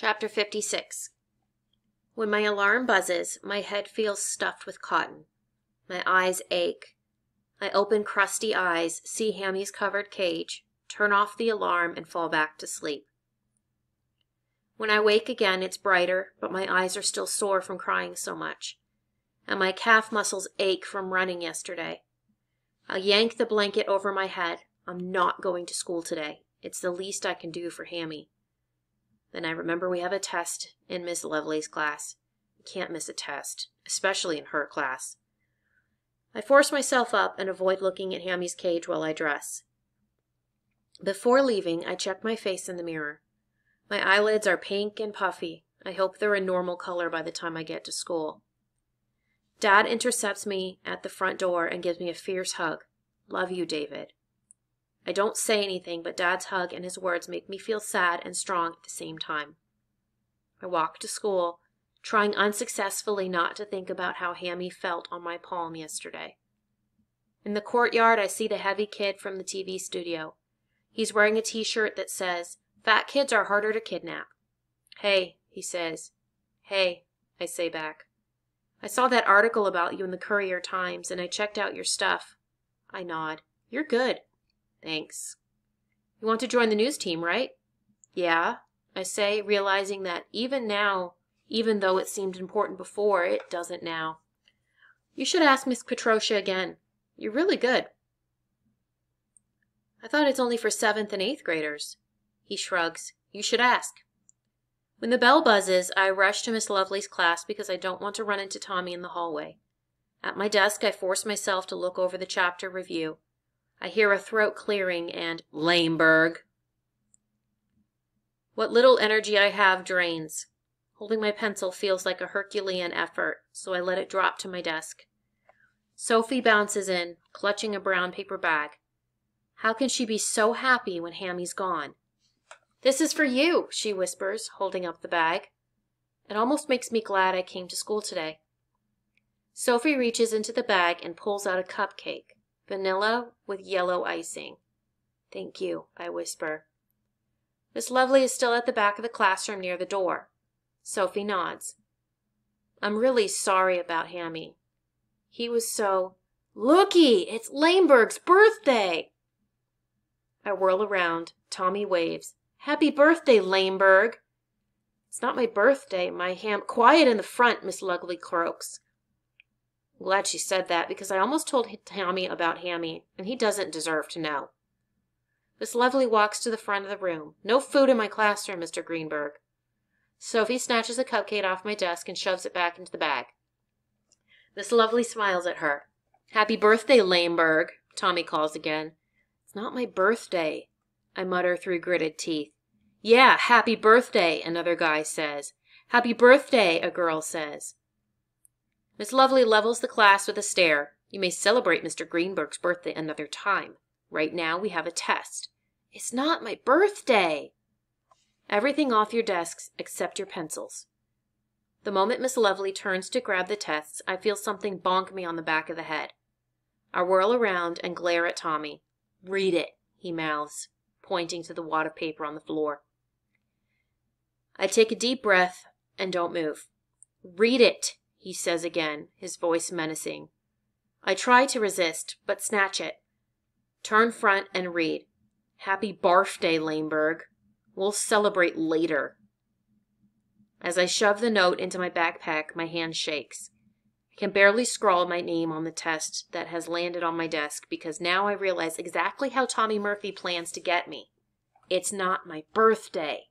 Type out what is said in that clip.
Chapter 56. When my alarm buzzes, my head feels stuffed with cotton. My eyes ache. I open crusty eyes, see Hammy's covered cage, turn off the alarm, and fall back to sleep. When I wake again, it's brighter, but my eyes are still sore from crying so much, and my calf muscles ache from running yesterday. I yank the blanket over my head. I'm not going to school today. It's the least I can do for Hammy. Then I remember we have a test in Miss Lovely's class. You can't miss a test, especially in her class. I force myself up and avoid looking at Hammy's cage while I dress. Before leaving, I check my face in the mirror. My eyelids are pink and puffy. I hope they're a normal color by the time I get to school. Dad intercepts me at the front door and gives me a fierce hug. Love you, David. I don't say anything, but Dad's hug and his words make me feel sad and strong at the same time. I walk to school, trying unsuccessfully not to think about how Hammy felt on my palm yesterday. In the courtyard, I see the heavy kid from the TV studio. He's wearing a t-shirt that says, "Fat kids are harder to kidnap." "Hey," he says. "Hey," I say back. "I saw that article about you in the Courier-Times, and I checked out your stuff." I nod. "You're good." "Thanks." "You want to join the news team, right?" "Yeah," I say, realizing that even now, even though it seemed important before, it doesn't now. "You should ask Miss Petrosia again. You're really good." "I thought it's only for 7th and 8th graders." He shrugs. "You should ask." When the bell buzzes, I rush to Miss Lovely's class because I don't want to run into Tommy in the hallway. At my desk, I force myself to look over the chapter review. I hear a throat clearing and Lameberg. What little energy I have drains. Holding my pencil feels like a Herculean effort, so I let it drop to my desk. Sophie bounces in, clutching a brown paper bag. How can she be so happy when Hammy's gone? "This is for you," she whispers, holding up the bag. It almost makes me glad I came to school today. Sophie reaches into the bag and pulls out a cupcake, vanilla with yellow icing. "Thank you," I whisper. Miss Lovely is still at the back of the classroom near the door. Sophie nods. "I'm really sorry about Hammy. He was so—" "Looky! It's Lameberg's birthday!" I whirl around. Tommy waves. "Happy birthday, Lameberg!" "It's not my birthday. My Quiet in the front," Miss Lovely croaks. I'm glad she said that because I almost told Tommy about Hammy, and he doesn't deserve to know. Miss Lovely walks to the front of the room. "No food in my classroom, Mr. Greenberg." Sophie snatches a cupcake off my desk and shoves it back into the bag. Miss Lovely smiles at her. "Happy birthday, Lameberg," Tommy calls again. "It's not my birthday," I mutter through gritted teeth. "Yeah, happy birthday," another guy says. "Happy birthday," a girl says. Miss Lovely levels the class with a stare. "You may celebrate Mr. Greenberg's birthday another time. Right now we have a test." "It's not my birthday." "Everything off your desks except your pencils." The moment Miss Lovely turns to grab the tests, I feel something bonk me on the back of the head. I whirl around and glare at Tommy. "Read it," he mouths, pointing to the wad of paper on the floor. I take a deep breath and don't move. "Read it," he says again, his voice menacing. I try to resist, but snatch it. Turn front and read. "Happy barfday, Lameberg. We'll celebrate later." As I shove the note into my backpack, my hand shakes. I can barely scrawl my name on the test that has landed on my desk because now I realize exactly how Tommy Murphy plans to get me. It's not my birthday.